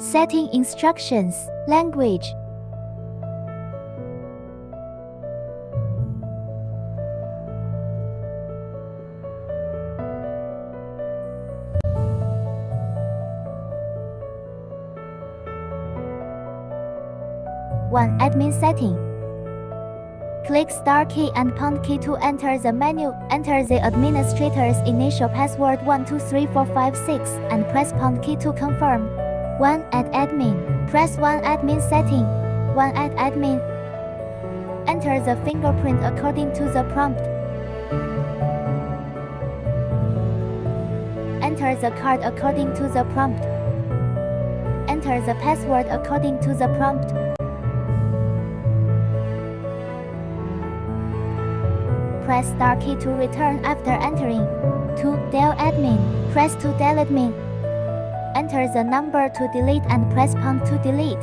Setting instructions. Language. One. Admin setting. Click Star key and pound key to enter the menu. Enter the administrator's initial password 123456 and press pound key to confirm. 1. Add admin. Press 1. Admin setting. 1. Add admin. Enter the fingerprint according to the prompt. Enter the card according to the prompt. Enter the password according to the prompt. Press Star key to return after entering. 2. Del admin. Press 2. Del admin. Enter the number to delete and press pound to delete.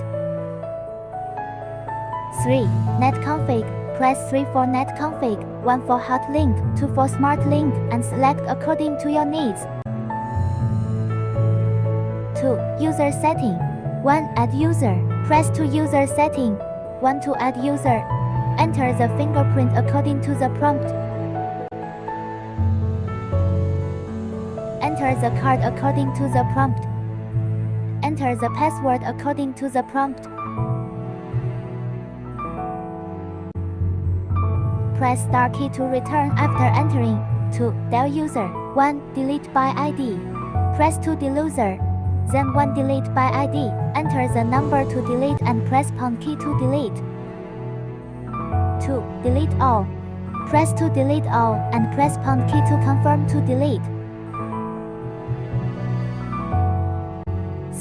3. Net config. Press 3 for net config, 1 for hot link, 2 for smart link, and select according to your needs. 2. User setting. 1. Add user. Press 2. User setting. 1 to add user. Enter the fingerprint according to the prompt. Enter the card according to the prompt. Enter the password according to the prompt. Press Star key to return after entering. 2. Del user. 1. Delete by ID. Press 2. Deluser. Then 1. Delete by ID. Enter the number to delete and press pound key to delete. 2. Delete all. Press 2. Delete all and press pound key to confirm to delete.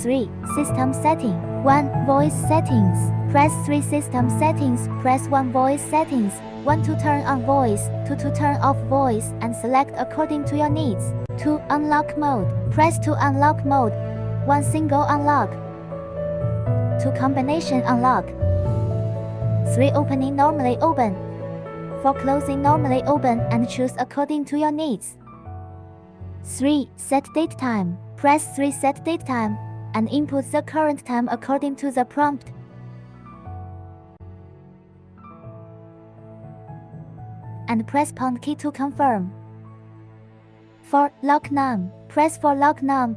3. System setting. 1. Voice settings. Press 3. System settings. Press 1. Voice settings. 1 to turn on voice, 2 to turn off voice, and select according to your needs. 2. Unlock mode. Press 2. Unlock mode. 1. Single unlock. 2. Combination unlock. 3. Opening normally open. 4. Closing normally open and choose according to your needs. 3. Set date time. Press 3. Set date time and input the current time according to the prompt. And press pound key to confirm. 4. Lock num. Press 4. Lock num.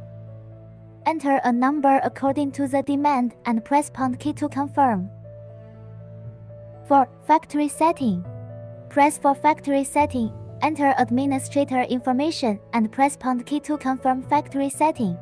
Enter a number according to the demand and press pound key to confirm. 4. Factory setting. Press 4. Factory setting. Enter administrator information and press pound key to confirm factory setting.